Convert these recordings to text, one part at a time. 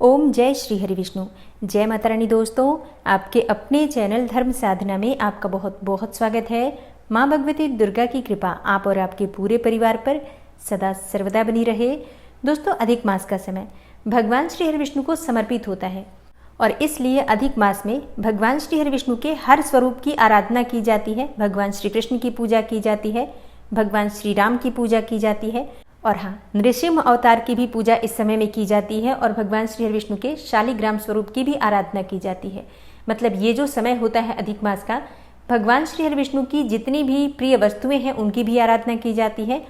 ओम जय श्री हरि विष्णु। जय माता रानी। दोस्तों, आपके अपने चैनल धर्म साधना में आपका बहुत बहुत स्वागत है। माँ भगवती दुर्गा की कृपा आप और आपके पूरे परिवार पर सदा सर्वदा बनी रहे। दोस्तों, अधिक मास का समय भगवान श्री हरि विष्णु को समर्पित होता है और इसलिए अधिक मास में भगवान श्री हरि विष्णु के हर स्वरूप की आराधना की जाती है। भगवान श्री कृष्ण की पूजा की जाती है, भगवान श्री राम की पूजा की जाती है और हाँ, नृसिंह अवतार की भी पूजा इस समय में की जाती है और भगवान श्री हरि विष्णु के शालिग्राम स्वरूप की भी आराधना की जाती है। मतलब ये जो समय होता है अधिक मास का, भगवान श्री हरि विष्णु की जितनी भी प्रिय वस्तुएं हैं उनकी भी आराधना की जाती है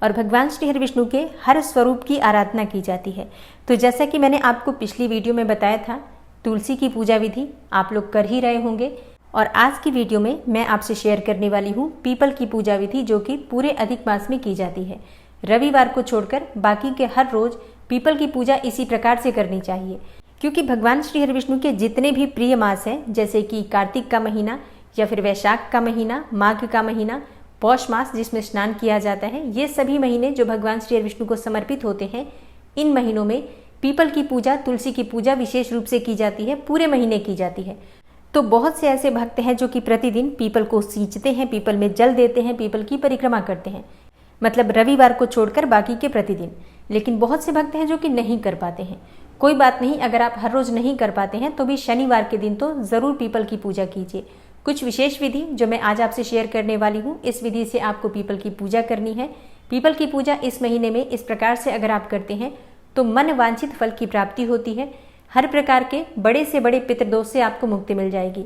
और भगवान श्री हरि विष्णु के हर स्वरूप की आराधना की जाती है। तो जैसा कि मैंने आपको पिछली वीडियो में बताया था, तुलसी की पूजा विधि आप लोग कर ही रहे होंगे और आज की वीडियो में मैं आपसे शेयर करने वाली हूँ पीपल की पूजा विधि, जो कि पूरे अधिक मास में की जाती है। रविवार को छोड़कर बाकी के हर रोज पीपल की पूजा इसी प्रकार से करनी चाहिए, क्योंकि भगवान श्री हरि विष्णु के जितने भी प्रिय मास हैं, जैसे कि कार्तिक का महीना या फिर वैशाख का महीना, माघ का महीना, पौष मास जिसमें स्नान किया जाता है, ये सभी महीने जो भगवान श्री हरि विष्णु को समर्पित होते हैं, इन महीनों में पीपल की पूजा, तुलसी की पूजा विशेष रूप से की जाती है, पूरे महीने की जाती है। तो बहुत से ऐसे भक्त हैं जो कि प्रतिदिन पीपल को सींचते हैं, पीपल में जल देते हैं, पीपल की परिक्रमा करते हैं, मतलब रविवार को छोड़कर बाकी के प्रतिदिन। लेकिन बहुत से भक्त हैं जो कि नहीं कर पाते हैं। कोई बात नहीं, अगर आप हर रोज नहीं कर पाते हैं तो भी शनिवार के दिन तो जरूर पीपल की पूजा कीजिए। कुछ विशेष विधि जो मैं आज आपसे शेयर करने वाली हूँ, इस विधि से आपको पीपल की पूजा करनी है। पीपल की पूजा इस महीने में इस प्रकार से अगर आप करते हैं तो मन वांछित फल की प्राप्ति होती है। हर प्रकार के बड़े से बड़े पितृदोष से आपको मुक्ति मिल जाएगी।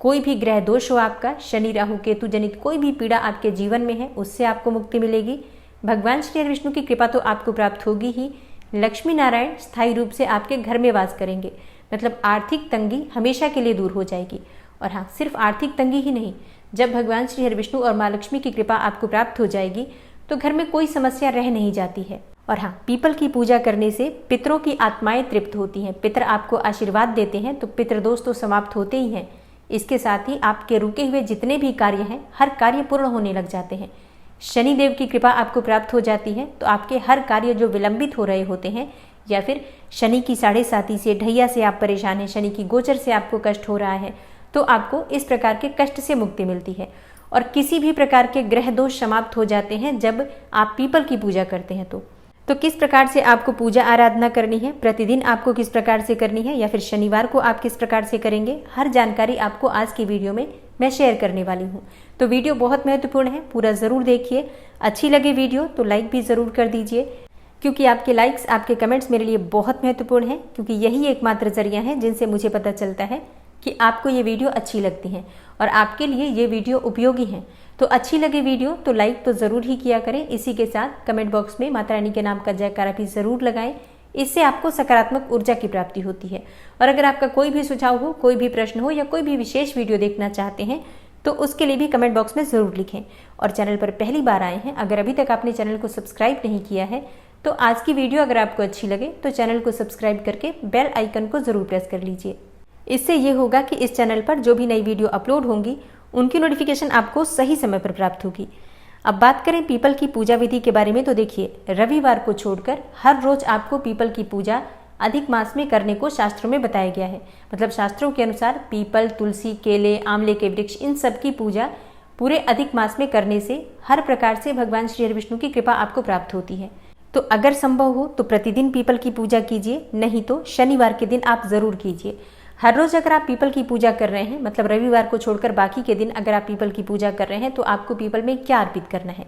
कोई भी ग्रह दोष हो आपका, शनि राहु केतु जनित कोई भी पीड़ा आपके जीवन में है, उससे आपको मुक्ति मिलेगी। भगवान श्री हरि विष्णु की कृपा तो आपको प्राप्त होगी ही, लक्ष्मी नारायण स्थायी रूप से आपके घर में वास करेंगे। मतलब आर्थिक तंगी हमेशा के लिए दूर हो जाएगी। और हाँ, सिर्फ आर्थिक तंगी ही नहीं, जब भगवान श्री हरि विष्णु और माँ लक्ष्मी की कृपा आपको प्राप्त हो जाएगी तो घर में कोई समस्या रह नहीं जाती है। और हाँ, पीपल की पूजा करने से पितरों की आत्माएं तृप्त होती हैं। पितर आपको आशीर्वाद देते हैं तो पितृदोष तो समाप्त होते ही हैं। इसके साथ ही आपके रुके हुए जितने भी कार्य हैं, हर कार्य पूर्ण होने लग जाते हैं। शनि देव की कृपा आपको प्राप्त हो जाती है तो आपके हर कार्य जो विलंबित हो रहे होते हैं, या फिर शनि की 7.5 से ढैया से आप परेशान हैं, शनि की गोचर से आपको कष्ट हो रहा है, तो आपको इस प्रकार के कष्ट से मुक्ति मिलती है। और किसी भी प्रकार के ग्रह दोष समाप्त हो जाते हैं जब आप पीपल की पूजा करते हैं। तो किस प्रकार से आपको पूजा आराधना करनी है, प्रतिदिन आपको किस प्रकार से करनी है, या फिर शनिवार को आप किस प्रकार से करेंगे, हर जानकारी आपको आज की वीडियो में मैं शेयर करने वाली हूँ। तो वीडियो बहुत महत्वपूर्ण है, पूरा ज़रूर देखिए। अच्छी लगे वीडियो तो लाइक भी ज़रूर कर दीजिए, क्योंकि आपके लाइक्स, आपके कमेंट्स मेरे लिए बहुत महत्वपूर्ण हैं, क्योंकि यही एकमात्र जरिया है जिनसे मुझे पता चलता है कि आपको ये वीडियो अच्छी लगती है और आपके लिए ये वीडियो उपयोगी है। तो अच्छी लगे वीडियो तो लाइक तो ज़रूर ही किया करें। इसी के साथ कमेंट बॉक्स में माता रानी के नाम का जयकारा भी ज़रूर लगाएं। इससे आपको सकारात्मक ऊर्जा की प्राप्ति होती है। और अगर आपका कोई भी सुझाव हो, कोई भी प्रश्न हो या कोई भी विशेष वीडियो देखना चाहते हैं तो उसके लिए भी कमेंट बॉक्स में ज़रूर लिखें। और चैनल पर पहली बार आए हैं, अगर अभी तक आपने चैनल को सब्सक्राइब नहीं किया है तो आज की वीडियो अगर आपको अच्छी लगे तो चैनल को सब्सक्राइब करके बेल आइकन को ज़रूर प्रेस कर लीजिए। इससे ये होगा कि इस चैनल पर जो भी नई वीडियो अपलोड होंगी उनकी नोटिफिकेशन आपको सही समय पर प्राप्त होगी। अब बात करें पीपल की पूजा विधि के बारे में, तो देखिए, रविवार को छोड़कर हर रोज आपको पीपल की पूजा अधिक मास में करने को शास्त्रों में बताया गया है। मतलब शास्त्रों के अनुसार पीपल, तुलसी, केले, आंवले के वृक्ष, इन सब की पूजा पूरे अधिक मास में करने से हर प्रकार से भगवान श्री हरि विष्णु की कृपा आपको प्राप्त होती है। तो अगर संभव हो तो प्रतिदिन पीपल की पूजा कीजिए, नहीं तो शनिवार के दिन आप जरूर कीजिए। हर रोज अगर आप पीपल की पूजा कर रहे हैं, मतलब रविवार को छोड़कर बाकी के दिन अगर आप पीपल की पूजा कर रहे हैं, तो आपको पीपल में क्या अर्पित करना है।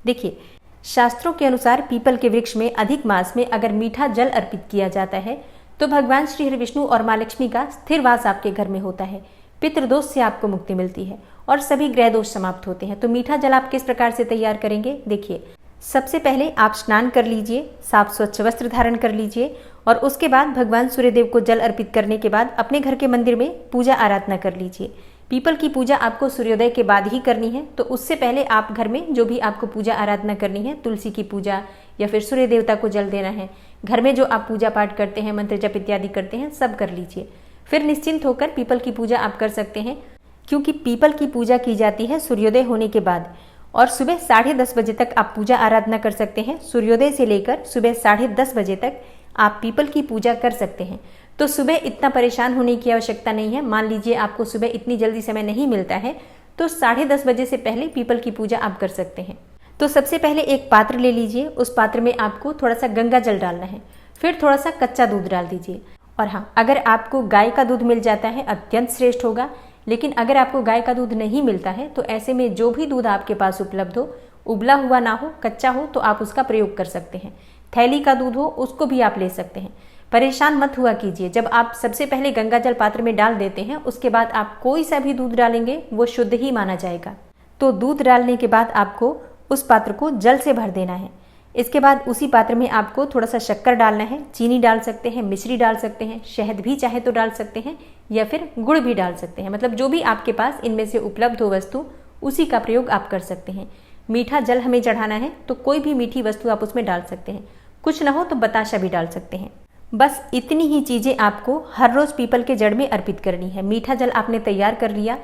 देखिए, शास्त्रों के अनुसार पीपल के वृक्ष में अधिक मास में अगर मीठा जल अर्पित किया जाता है तो भगवान श्री हरि विष्णु और माँ लक्ष्मी का स्थिर वास आपके घर में होता है। पितृदोष से आपको मुक्ति मिलती है और सभी ग्रह दोष समाप्त होते हैं। तो मीठा जल आप किस प्रकार से तैयार करेंगे, देखिए, सबसे पहले आप स्नान कर लीजिए, साफ स्वच्छ वस्त्र धारण कर लीजिए और उसके बाद भगवान सूर्यदेव को जल अर्पित करने के बाद अपने घर के मंदिर में पूजा आराधना कर लीजिए। पीपल की पूजा आपको सूर्योदय के बाद ही करनी है, तो उससे पहले आप घर में जो भी आपको पूजा आराधना करनी है, तुलसी की पूजा या फिर सूर्य देवता को जल देना है, घर में जो आप पूजा पाठ करते हैं, मंत्र जप इत्यादि करते हैं, सब कर लीजिए। फिर निश्चिंत होकर पीपल की पूजा आप कर सकते हैं, क्योंकि पीपल की पूजा की जाती है सूर्योदय होने के बाद और सुबह 10:30 बजे तक आप पूजा आराधना कर सकते हैं। सूर्योदय से लेकर सुबह 10:30 बजे तक आप पीपल की पूजा कर सकते हैं। तो सुबह इतना परेशान होने की आवश्यकता नहीं है। मान लीजिए आपको सुबह इतनी जल्दी समय नहीं मिलता है तो 10:30 बजे से पहले पीपल की पूजा आप कर सकते हैं। तो सबसे पहले एक पात्र ले लीजिए, उस पात्र में आपको थोड़ा सा गंगा जल डालना है, फिर थोड़ा सा कच्चा दूध डाल दीजिए। और हाँ, अगर आपको गाय का दूध मिल जाता है अत्यंत श्रेष्ठ होगा, लेकिन अगर आपको गाय का दूध नहीं मिलता है तो ऐसे में जो भी दूध आपके पास उपलब्ध हो, उबला हुआ ना हो, कच्चा हो, तो आप उसका प्रयोग कर सकते हैं। थैली का दूध हो उसको भी आप ले सकते हैं। परेशान मत हुआ कीजिए, जब आप सबसे पहले गंगा जल पात्र में डाल देते हैं उसके बाद आप कोई सा भी दूध डालेंगे वो शुद्ध ही माना जाएगा। तो दूध डालने के बाद आपको उस पात्र को जल से भर देना है। इसके बाद उसी पात्र में आपको थोड़ा सा शक्कर डालना है, चीनी डाल सकते हैं, मिश्री डाल सकते हैं, शहद भी चाहे तो डाल सकते हैं या फिर गुड़ भी डाल सकते हैं। मतलब जो भी आपके पास इनमें से उपलब्ध हो वस्तु उसी का प्रयोग आप कर सकते हैं। मीठा जल हमें चढ़ाना है तो कोई भी मीठी वस्तु आप उसमें डाल सकते हैं, कुछ ना हो तो बताशा भी डाल सकते हैं। बस इतनी ही चीज़ें आपको हर रोज़ पीपल के जड़ में अर्पित करनी है। मीठा जल आपने तैयार कर लिया,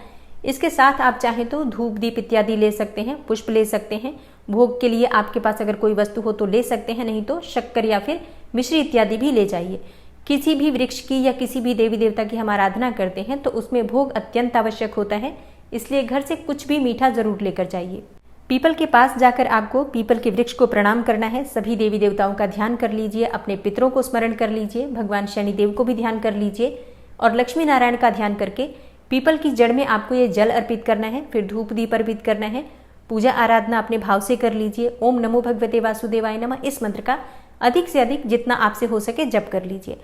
इसके साथ आप चाहें तो धूप दीप इत्यादि ले सकते हैं, पुष्प ले सकते हैं। भोग के लिए आपके पास अगर कोई वस्तु हो तो ले सकते हैं, नहीं तो शक्कर या फिर मिश्री इत्यादि भी ले जाइए। किसी भी वृक्ष की या किसी भी देवी देवता की हम आराधना करते हैं तो उसमें भोग अत्यंत आवश्यक होता है, इसलिए घर से कुछ भी मीठा जरूर लेकर जाइए। पीपल के पास जाकर आपको पीपल के वृक्ष को प्रणाम करना है। सभी देवी देवताओं का ध्यान कर लीजिए, अपने पितरों को स्मरण कर लीजिए, भगवान शनिदेव को भी ध्यान कर लीजिए और लक्ष्मी नारायण का ध्यान करके पीपल की जड़ में आपको ये जल अर्पित करना है। फिर धूप दीप अर्पित करना है। पूजा आराधना अपने भाव से कर लीजिए। ओम नमो भगवते वासुदेवाय नमः, इस मंत्र का अधिक से अधिक जितना आपसे हो सके जप कर लीजिए।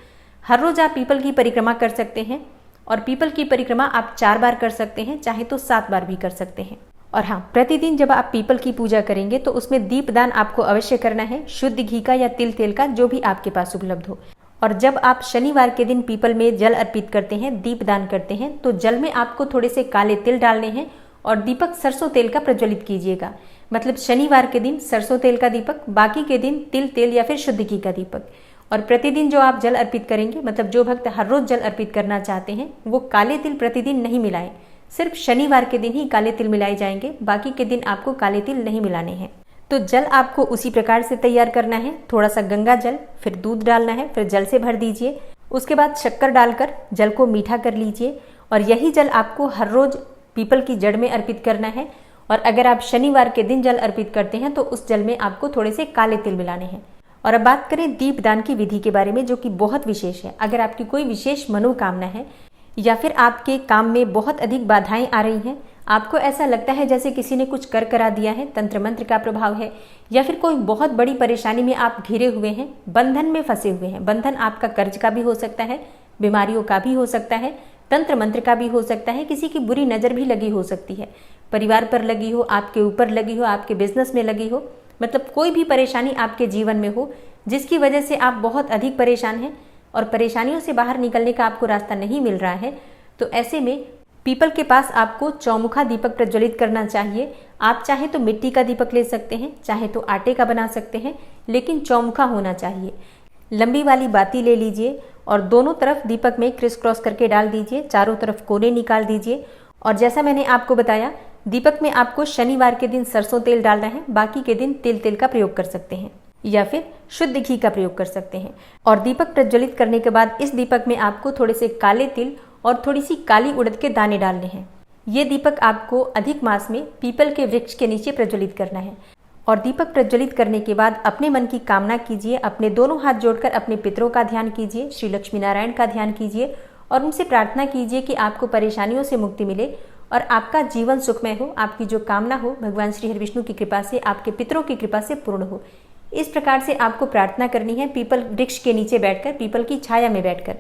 हर रोज आप पीपल की परिक्रमा कर सकते हैं और पीपल की परिक्रमा आप 4 बार कर सकते हैं, चाहे तो 7 बार भी कर सकते हैं। और हाँ, प्रतिदिन जब आप पीपल की पूजा करेंगे तो उसमें दीपदान आपको अवश्य करना है, शुद्ध घी का या तिल तेल का, जो भी आपके पास उपलब्ध हो। और जब आप शनिवार के दिन पीपल में जल अर्पित करते हैं, दीपदान करते हैं, तो जल में आपको थोड़े से काले तिल डालने हैं और दीपक सरसों तेल का प्रज्वलित कीजिएगा। मतलब शनिवार के दिन सरसों तेल का दीपक, बाकी के दिन तिल तेल या फिर शुद्ध घी का दीपक। और प्रतिदिन जो आप जल अर्पित करेंगे, मतलब जो भक्त हर रोज जल अर्पित करना चाहते हैं, वो काले तिल प्रतिदिन नहीं मिलाएं। सिर्फ शनिवार के दिन ही काले तिल मिलाए जाएंगे, बाकी के दिन आपको काले तिल नहीं मिलाने हैं। तो जल आपको उसी प्रकार से तैयार करना है। थोड़ा सा गंगा जल, फिर दूध डालना है, फिर जल से भर दीजिए। उसके बाद शक्कर डालकर जल को मीठा कर लीजिए और यही जल आपको हर रोज पीपल की जड़ में अर्पित करना है। और अगर आप शनिवार के दिन जल अर्पित करते हैं तो उस जल में आपको थोड़े से काले तिल मिलाने हैं। और अब बात करें दीपदान की विधि के बारे में, जो कि बहुत विशेष है। अगर आपकी कोई विशेष मनोकामना है या फिर आपके काम में बहुत अधिक बाधाएं आ रही हैं, आपको ऐसा लगता है जैसे किसी ने कुछ कर करा दिया है, तंत्र मंत्र का प्रभाव है, या फिर कोई बहुत बड़ी परेशानी में आप घिरे हुए हैं, बंधन में फंसे हुए हैं। बंधन आपका कर्ज का भी हो सकता है, बीमारियों का भी हो सकता है, तंत्र मंत्र का भी हो सकता है, किसी की बुरी नजर भी लगी हो सकती है, परिवार पर लगी हो, आपके ऊपर लगी हो, आपके बिजनेस में लगी हो। मतलब कोई भी परेशानी आपके जीवन में हो जिसकी वजह से आप बहुत अधिक परेशान हैं और परेशानियों से बाहर निकलने का आपको रास्ता नहीं मिल रहा है, तो ऐसे में पीपल के पास आपको चौमुखा दीपक प्रज्वलित करना चाहिए। आप चाहे तो मिट्टी का दीपक ले सकते हैं, चाहे तो आटे का बना सकते हैं, लेकिन चौमुखा होना चाहिए। लंबी वाली बाती ले लीजिए और दोनों तरफ दीपक में क्रिस क्रॉस करके डाल दीजिए, चारों तरफ कोने निकाल दीजिए। और जैसा मैंने आपको बताया, दीपक में आपको शनिवार के दिन सरसों तेल डालना है, बाकी के दिन तिल तेल का प्रयोग कर सकते हैं या फिर शुद्ध घी का प्रयोग कर सकते हैं। और दीपक प्रज्वलित करने के बाद इस दीपक में आपको थोड़े से काले तिल और थोड़ी सी काली उड़द के दाने डालने हैं। ये दीपक आपको अधिक मास में पीपल के वृक्ष के नीचे प्रज्वलित करना है। और दीपक प्रज्वलित करने के बाद अपने मन की कामना कीजिए, अपने दोनों हाथ जोड़कर अपने पितरों का ध्यान कीजिए, श्री लक्ष्मी नारायण का ध्यान कीजिए और उनसे प्रार्थना कीजिए कि आपको परेशानियों से मुक्ति मिले और आपका जीवन सुखमय हो, आपकी जो कामना हो भगवान श्री हरि विष्णु की कृपा से, आपके पितरों की कृपा से पूर्ण हो। इस प्रकार से आपको प्रार्थना करनी है पीपल वृक्ष के नीचे बैठकर, पीपल की छाया में बैठकर।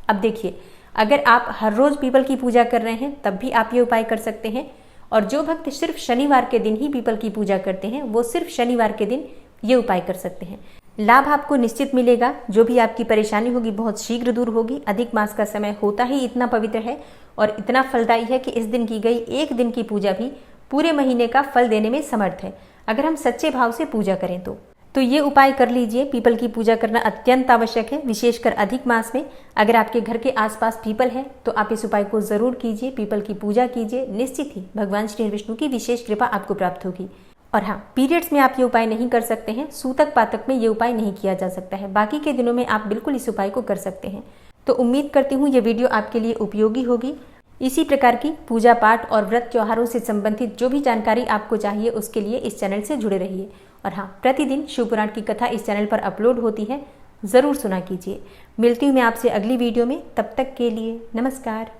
अब देखिए, अगर आप हर रोज पीपल की पूजा कर रहे हैं तब भी आप ये उपाय कर सकते हैं। और जो भक्त सिर्फ शनिवार के दिन ही पीपल की पूजा करते हैं, वो सिर्फ शनिवार के दिन ये उपाय कर सकते हैं। लाभ आपको निश्चित मिलेगा। जो भी आपकी परेशानी होगी बहुत शीघ्र दूर होगी। अधिक मास का समय होता ही इतना पवित्र है और इतना फलदायी है कि इस दिन की गई एक दिन की पूजा भी पूरे महीने का फल देने में समर्थ है, अगर हम सच्चे भाव से पूजा करें तो ये उपाय कर लीजिए। पीपल की पूजा करना अत्यंत आवश्यक है, विशेषकर अधिक मास में। अगर आपके घर के आसपास पीपल है तो आप इस उपाय को जरूर कीजिए, पीपल की पूजा कीजिए। निश्चित ही भगवान श्री विष्णु की विशेष कृपा आपको प्राप्त होगी। और हाँ, पीरियड्स में आप ये उपाय नहीं कर सकते हैं, सूतक पातक में ये उपाय नहीं किया जा सकता है। बाकी के दिनों में आप बिल्कुल इस उपाय को कर सकते हैं। तो उम्मीद करती हूँ ये वीडियो आपके लिए उपयोगी होगी। इसी प्रकार की पूजा पाठ और व्रत त्योहारों से संबंधित जो भी जानकारी आपको चाहिए उसके लिए इस चैनल से जुड़े रहिए। और हाँ, प्रतिदिन शिव पुराण की कथा इस चैनल पर अपलोड होती है, ज़रूर सुना कीजिए। मिलती हूँ मैं आपसे अगली वीडियो में, तब तक के लिए नमस्कार।